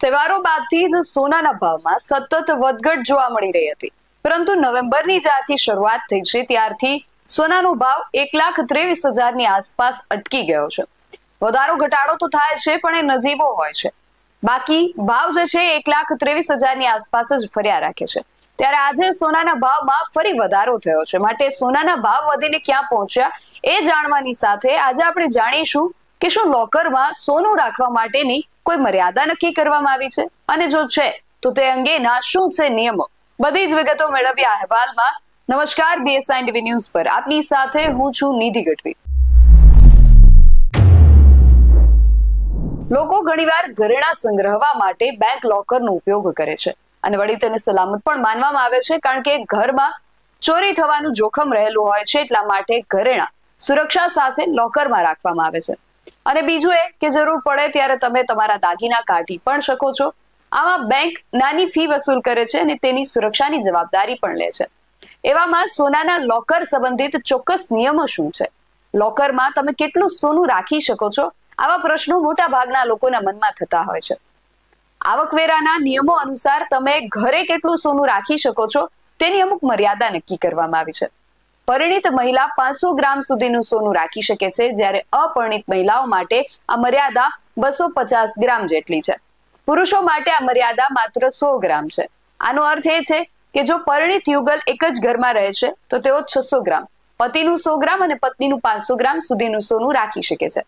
તહેવારો બાદથી જ સોનાના ભાવમાં સતત વધઘટ જોવા મળી રહી હતી, પરંતુ નવેમ્બરની જ્યારથી શરૂઆત થઈ છે ત્યારથી સોનાનો ભાવ 1,23,000ની આસપાસ અટકી ગયો છે. વધારો ઘટાડો તો થાય છે પણ એ નજીવો હોય છે. બાકી ભાવ જે છે 1,23,000ની આસપાસ જ ફર્યા રાખે છે. ત્યારે આજે સોનાના ભાવમાં ફરી વધારો થયો છે. માટે સોનાના ભાવ વધીને ક્યાં પહોંચ્યા એ જાણવાની સાથે આજે આપણે જાણીશું કે શું લોકરમાં સોનું રાખવા માટેની કોઈ મર્યાદા નક્કી કરવામાં આવી છે, અને જો છે તો તે અંગેના શું છે નિયમો. બધી જ વિગતો મેળવી આ અહેવાલમાં. નમસ્કાર, BSI TV ન્યૂઝ પર આપની સાથે હું છું નિધિ ગઢવી. લોકો ઘણીવાર ઘરેણાં સંગ્રહવા માટે બેંક લોકરનો ઉપયોગ કરે છે અને વળી તેને સલામત પણ માનવામાં આવે છે, કારણ કે ઘરમાં ચોરી થવાનું જોખમ રહેલું હોય છે. એટલા માટે ઘરેણાં સુરક્ષા સાથે લોકરમાં રાખવામાં આવે છે. અને બીજું એ કે જરૂર પડે ત્યારે તમે તમારા દાગીના કાઢી પણ શકો છો. આમાં બેંક નાની ફી વસૂલ કરે છે અને તેની સુરક્ષાની જવાબદારી પણ લે છે. એવામાં સોનાના લોકર સંબંધિત ચોક્કસ નિયમો શું છે? લોકરમાં તમે કેટલું સોનું રાખી શકો છો? આવા પ્રશ્નો મોટા ભાગના લોકોના મનમાં થતા હોય છે. આવકવેરાના નિયમો અનુસાર તમે ઘરે કેટલું સોનું રાખી શકો છો તેની અમુક મર્યાદા નક્કી કરવામાં આવી છે. પરિણીત મહિલા 500 ગ્રામ સુધીનું સોનું રાખી શકે છે, જ્યારે અપરિણીત મહિલાઓ માટે આ મર્યાદા 250 ગ્રામ જેટલી છે. પુરુષો માટે આ મર્યાદા માત્ર 100 ગ્રામ છે. આનો અર્થ એ છે કે જો પરિણીત યુગલ એક જ ઘરમાં રહે છે તો તેઓ 600 ગ્રામ, પતિનું 100 ગ્રામ અને પત્નીનું 500 ગ્રામ સુધીનું સોનું રાખી શકે છે.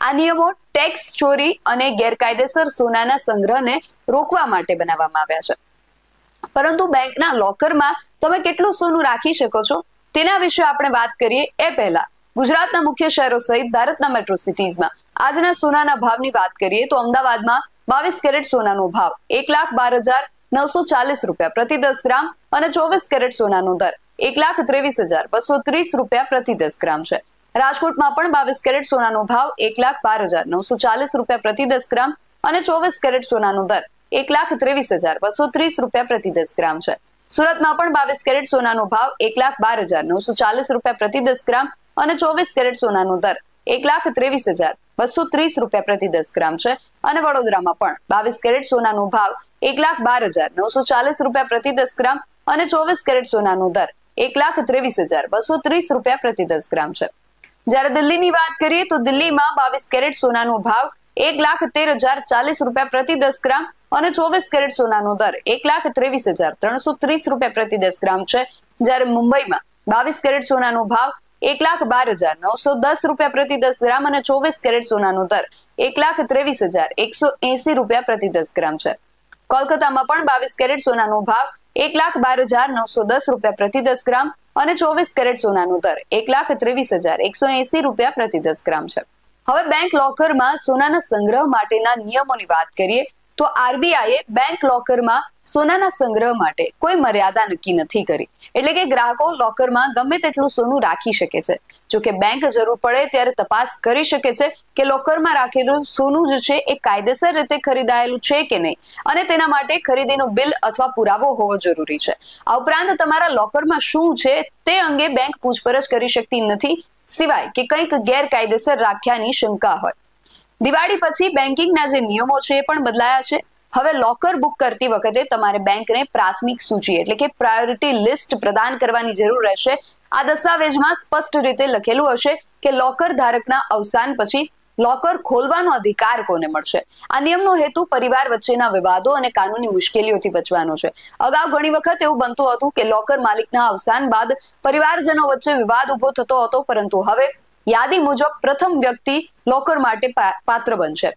આ નિયમો ટેક્સ ચોરી અને ગેરકાયદેસર સોનાના સંગ્રહને રોકવા માટે બનાવવામાં આવ્યા છે. પરંતુ બેંકના લોકરમાં તમે કેટલું સોનું રાખી શકો છો તેના વિશે આપણે વાત કરીએ એ પહેલા ગુજરાતના મુખ્ય શહેરો સહિત ભારતના મેટ્રો સિટીઝમાં આજના સોનાના ભાવની વાત કરીએ તો અમદાવાદમાં 22 કેરેટ સોનાનો ભાવ 1,12,940 રૂપિયા પ્રતિ 10 ગ્રામ અને 24 કેરેટ સોનાનો દર 1,23,230 રૂપિયા પ્રતિ 10 ગ્રામ છે. રાજકોટમાં પણ 22 કેરેટ સોનાનો ભાવ 1,12,940 રૂપિયા પ્રતિ 10 ગ્રામ અને 24 કેરેટ સોનાનો દર 1,23,230 રૂપિયા પ્રતિ 10 ગ્રામ છે. સુરતમાં પણ 22 કેરેટ સોનાનો ભાવ 1,12,940 રૂપિયા પ્રતિ 10 ગ્રામ અને 24 કેરેટ સોનાનો દર 1,23,230 રૂપિયા પ્રતિ 10 ગ્રામ છે. અને વડોદરામાં પણ 22 કેરેટ સોનાનો ભાવ 1,12,940 રૂપિયા પ્રતિ 10 ગ્રામ અને 24 કેરેટ સોનાનો દર 1,23,230 રૂપિયા પ્રતિ 10 ગ્રામ છે. જ્યારે દિલ્હીની વાત કરીએ તો દિલ્હીમાં 22 કેરેટ સોનાનો ભાવ 1,13,040 રૂપિયા પ્રતિ 10 ગ્રામ અને 24 કેરેટ સોનાનો દર 1,23,330 રૂપિયા પ્રતિ 10 ગ્રામ છે. જ્યારે મુંબઈમાં 22 કેરેટ સોનાનો ભાવ 1,12,910 રૂપિયા પ્રતિ 10 ગ્રામ અને 24 કેરેટ સોનાનો દર 1,23,180 રૂપિયા પ્રતિ 10 ગ્રામ છે. કોલકાતામાં પણ 22 કેરેટ સોનાનો ભાવ 1,12,910 રૂપિયા પ્રતિ 10 ગ્રામ અને 24 કેરેટ સોનાનો દર 1,23,180 રૂપિયા પ્રતિ 10 ગ્રામ છે. હવે બેંક લોકરમાં સોનાના સંગ્રહ માટેના નિયમોની વાત કરીએ તો RBIએ બેંક લોકરમાં સોનાના સંગ્રહ માટે કોઈ મર્યાદા નક્કી નથી કરી. એટલે કે ગ્રાહકો લોકરમાં ગમે તેટલું સોનું રાખી શકે છે. જો કે બેંક જરૂર પડે ત્યારે તપાસ કરી શકે છે કે લોકરમાં રાખેલું સોનું જે છે એ કાયદેસર રીતે ખરીદાયેલું છે કે નહીં, અને તેના માટે ખરીદીનું બિલ અથવા પુરાવો હોવો જરૂરી છે. આ ઉપરાંત તમારા લોકરમાં શું છે તે અંગે બેંક પૂછપરછ કરી શકતી નથી, સિવાય કે કંઈક ગેરકાયદેસર રાખ્યાની શંકા હોય. દિવાળી પછી બેન્કિંગના જે નિયમો છે એ પણ બદલાયા છે. હવે લોકર બુક કરતી વખતે તમારે બેંકને પ્રાથમિક સૂચિ એટલે કે પ્રાયોરિટી લિસ્ટ પ્રદાન કરવાની જરૂર રહેશે. આ દસ્તાવેજમાં સ્પષ્ટ રીતે લખેલું હશે કે લોકર ધારકના અવસાન પછી લોકર ખોલવાનો અધિકાર કોને મળશે. આ નિયમનો હેતુ પરિવાર વચ્ચેના વિવાદો અને કાનૂની મુશ્કેલીઓથી બચવાનો છે. અગાઉ ઘણી વખત એવું બનતું હતું કે લોકર માલિકના અવસાન બાદ પરિવારજનો વચ્ચે વિવાદ ઉભો થતો હતો, પરંતુ હવે યાદી મુજબ પ્રથમ વ્યક્તિ લોકર માટે પાત્ર બનશે,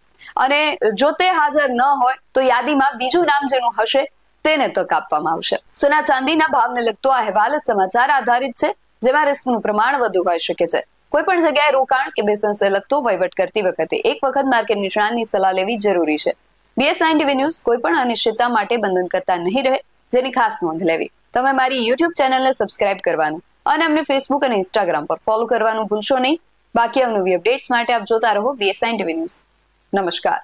અને જો તે હાજર ન હોય તો યાદીમાં બીજું નામ જેનું હશે તેને તક આપવામાં આવશે. સોના ચાંદીના ભાવને લગતો આ અહેવાલ સમાચાર આધારિત છે, જેમાં રિસ્કનું પ્રમાણ વધુ હોઈ શકે છે. કોઈ પણ જગ્યાએ રોકાણ કે બિઝનેસને લગતો વહીવટ કરતી વખતે એક વખત માર્કેટ નિષ્ણાતની સલાહ લેવી જરૂરી છે. BSI TV ન્યૂઝ કોઈ પણ અનિશ્ચિતતા માટે બંધન કરતા નહીં રહે, જેની ખાસ નોંધ લેવી. તમે મારી YouTube ચેનલને સબસ્ક્રાઇબ કરવાનું અને અમને Facebook અને Instagram પર ફોલો કરવાનું ભૂલશો નહીં. બાકી અવનવી અપડેટ્સ માટે આપ જોતા રહો BSI TV ન્યૂઝ. નમસ્કાર.